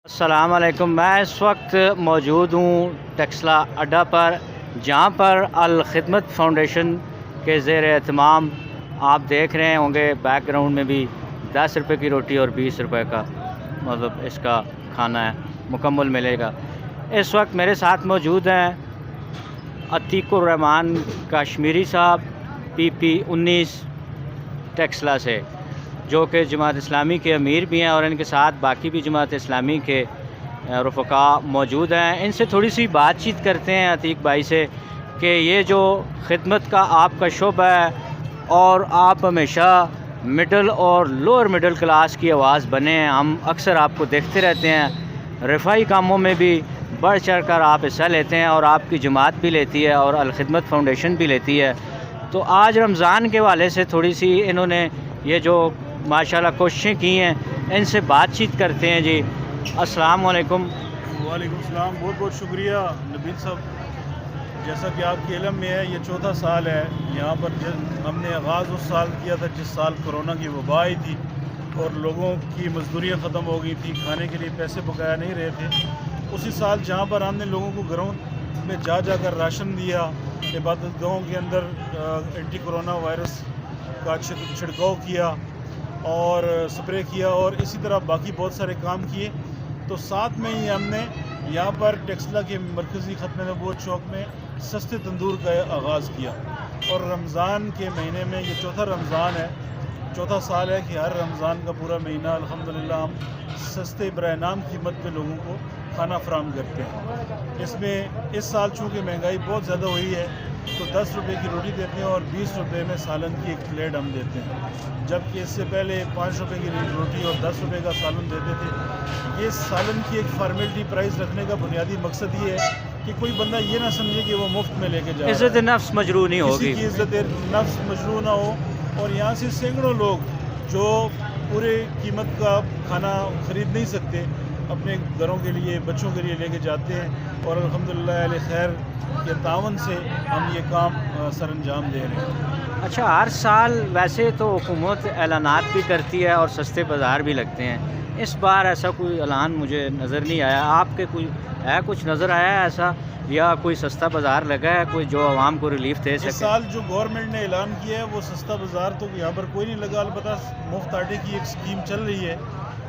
السلام علیکم۔ میں اس وقت موجود ہوں ٹیکسلا اڈا پر، جہاں پر الخدمت فاؤنڈیشن کے زیر اہتمام آپ دیکھ رہے ہوں گے بیک گراؤنڈ میں بھی 10 روپے کی روٹی اور 20 روپے کا مطلب اس کا کھانا ہے مکمل ملے گا۔ اس وقت میرے ساتھ موجود ہیں عتیق الرحمان کشمیری صاحب PP-19 ٹیکسلا سے، جو کہ جماعت اسلامی کے امیر بھی ہیں، اور ان کے ساتھ باقی بھی جماعت اسلامی کے رفقاء موجود ہیں۔ ان سے تھوڑی سی بات چیت کرتے ہیں عتیق بھائی سے کہ یہ جو خدمت کا آپ کا شعبہ ہے اور آپ ہمیشہ مڈل اور لوور مڈل کلاس کی آواز بنے ہیں، ہم اکثر آپ کو دیکھتے رہتے ہیں رفاہی کاموں میں بھی بڑھ چڑھ کر آپ حصہ لیتے ہیں، اور آپ کی جماعت بھی لیتی ہے اور الخدمت فاؤنڈیشن بھی لیتی ہے۔ تو آج رمضان کے حوالے سے تھوڑی سی انہوں نے یہ جو ماشاءاللہ کوششیں کی ہیں، ان سے بات چیت کرتے ہیں۔ جی السلام علیکم۔ وعلیکم السلام، بہت بہت شکریہ نبیل صاحب۔ جیسا کہ آپ کے علم میں ہے، یہ چوتھا سال ہے یہاں پر۔ ہم نے آغاز اس سال کیا تھا جس سال کرونا کی وبا آئی تھی اور لوگوں کی مزدوریاں ختم ہو گئی تھیں، کھانے کے لیے پیسے بقایا نہیں رہے تھے۔ اسی سال جہاں پر ہم نے لوگوں کو گھروں میں جا کر راشن دیا، عبادت گاہوں کے اندر اینٹی کرونا وائرس کا چھڑکاؤ کیا اور سپرے کیا، اور اسی طرح باقی بہت سارے کام کیے، تو ساتھ میں ہی ہم نے یہاں پر ٹیکسلا کے مرکزی ختم نبوت چوک میں سستے تندور کا آغاز کیا۔ اور رمضان کے مہینے میں یہ چوتھا رمضان ہے، چوتھا سال ہے کہ ہر رمضان کا پورا مہینہ الحمدللہ ہم سستے برائے نام قیمت پہ لوگوں کو کھانا فراہم کرتے ہیں۔ اس میں اس سال چونکہ مہنگائی بہت زیادہ ہوئی ہے تو 10 روپے کی روٹی دیتے ہیں اور 20 روپے میں سالن کی ایک پلیٹ ہم دیتے ہیں، جبکہ اس سے پہلے 5 روپے کی روٹی اور 10 روپے کا سالن دیتے تھے۔ یہ سالن کی ایک فارمیلٹی پرائز رکھنے کا بنیادی مقصد یہ ہے کہ کوئی بندہ یہ نہ سمجھے کہ وہ مفت میں لے کے جا رہا ہے، عزت نفس مجروح نہیں ہوگی، کسی کی عزت نفس مجروح نہ ہو۔ اور یہاں سے سینکڑوں لوگ جو پورے قیمت کا کھانا خرید نہیں سکتے، اپنے گھروں کے لیے بچوں کے لیے لے کے جاتے ہیں، اور الحمدللہ اہل خیر کے تعاون سے ہم یہ کام سر انجام دے رہے ہیں۔ اچھا ہر سال ویسے تو حکومت اعلانات بھی کرتی ہے اور سستے بازار بھی لگتے ہیں، اس بار ایسا کوئی اعلان مجھے نظر نہیں آیا۔ آپ کے کوئی ہے کچھ نظر آیا ہے ایسا، یا کوئی سستا بازار لگا ہے کوئی جو عوام کو ریلیف دے سکے؟ اس سال جو گورنمنٹ نے اعلان کیا ہے وہ سستا بازار تو یہاں پر کوئی نہیں لگا، البتہ مفت آٹے کی ایک اسکیم چل رہی ہے،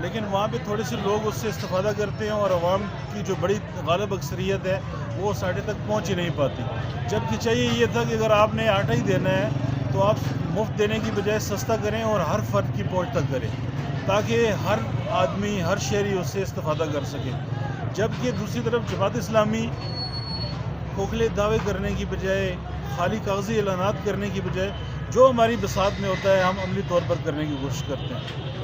لیکن وہاں پہ تھوڑے سے لوگ اس سے استفادہ کرتے ہیں اور عوام کی جو بڑی غالب اکثریت ہے وہ اس آٹے تک پہنچ ہی نہیں پاتی۔ جبکہ چاہیے یہ تھا کہ اگر آپ نے آٹا ہی دینا ہے تو آپ مفت دینے کی بجائے سستا کریں اور ہر فرد کی پہنچ تک کریں، تاکہ ہر آدمی ہر شہری اس سے استفادہ کر سکے۔ جبکہ دوسری طرف جماعت اسلامی کھوکھلے دعوے کرنے کی بجائے، خالی کاغذی اعلانات کرنے کی بجائے، جو ہماری بساط میں ہوتا ہے ہم عملی طور پر کرنے کی کوشش کرتے ہیں۔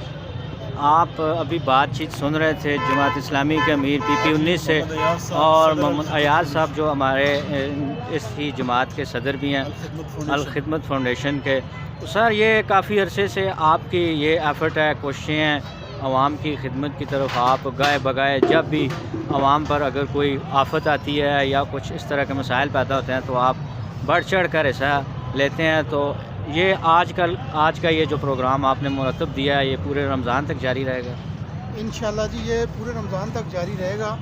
آپ ابھی بات چیت سن رہے تھے جماعت اسلامی کے امیر PP-19 سے، اور محمد ایاز صاحب جو ہمارے اس ہی جماعت کے صدر بھی ہیں الخدمت فاؤنڈیشن کے۔ سر یہ کافی عرصے سے آپ کی یہ ایفرٹ ہے، کوششیں ہیں عوام کی خدمت کی طرف، آپ گائے بگائے جب بھی عوام پر اگر کوئی آفت آتی ہے یا کچھ اس طرح کے مسائل پیدا ہوتے ہیں تو آپ بڑھ چڑھ کر حصہ لیتے ہیں۔ تو یہ آج کا یہ جو پروگرام آپ نے مرتب دیا ہے یہ پورے رمضان تک جاری رہے گا؟ انشاءاللہ جی یہ پورے رمضان تک جاری رہے گا،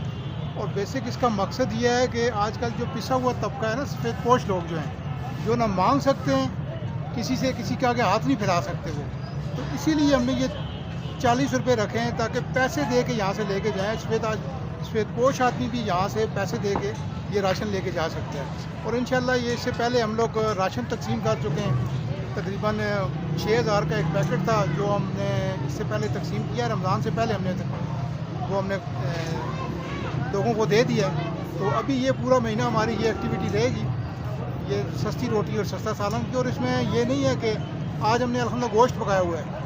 اور بیسک اس کا مقصد یہ ہے کہ آج کل جو پسا ہوا طبقہ ہے نا، سفید پوش لوگ جو ہیں، جو نہ مانگ سکتے ہیں کسی سے، کسی کے آگے ہاتھ نہیں پھیلا سکتے وہ، تو اسی لیے ہم نے یہ 40 روپے رکھے ہیں تاکہ پیسے دے کے یہاں سے لے کے جائیں۔ سفید پوش آدمی بھی یہاں سے پیسے دے کے یہ راشن لے کے جا سکتے ہیں، اور انشاءاللہ یہ اس سے پہلے ہم لوگ راشن تقسیم کر چکے ہیں۔ تقریباً 6000 کا ایک پیکٹ تھا جو ہم نے اس سے پہلے تقسیم کیا، رمضان سے پہلے ہم نے لوگوں کو دے دیا ہے۔ تو ابھی یہ پورا مہینہ ہماری یہ ایکٹیویٹی رہے گی، یہ سستی روٹی اور سستا سالن کی۔ اور اس میں یہ نہیں ہے کہ آج ہم نے الحمدللہ گوشت پکایا ہوا ہے،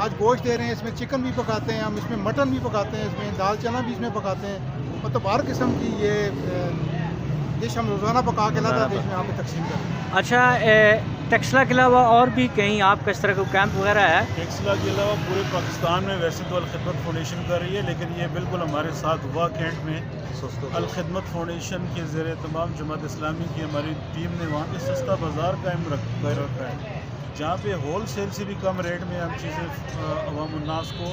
آج گوشت دے رہے ہیں، اس میں چکن بھی پکاتے ہیں ہم، اس میں مٹن بھی پکاتے ہیں، اس میں دال چنا بھی اس میں پکاتے ہیں، مطلب ہر قسم کی یہ ڈش ہم روزانہ پکا کے لاتا دیش میں یہاں پہ تقسیم کرتے ہیں۔ اچھا ٹیکسلا کے علاوہ اور بھی کہیں آپ کا اس طرح کا کیمپ وغیرہ ہے؟ ٹیکسلا کے علاوہ پورے پاکستان میں ویسے تو الخدمت فاؤنڈیشن کر رہی ہے، لیکن یہ بالکل ہمارے ساتھ ہوا کینٹ میں الخدمت فاؤنڈیشن کے زیر اہتمام جماعت اسلامی کی ہماری ٹیم نے وہاں پہ سستا بازار قائم رکھا ہے، جہاں پہ ہول سیل سے بھی کم ریٹ میں ہم چیزیں عوام الناس کو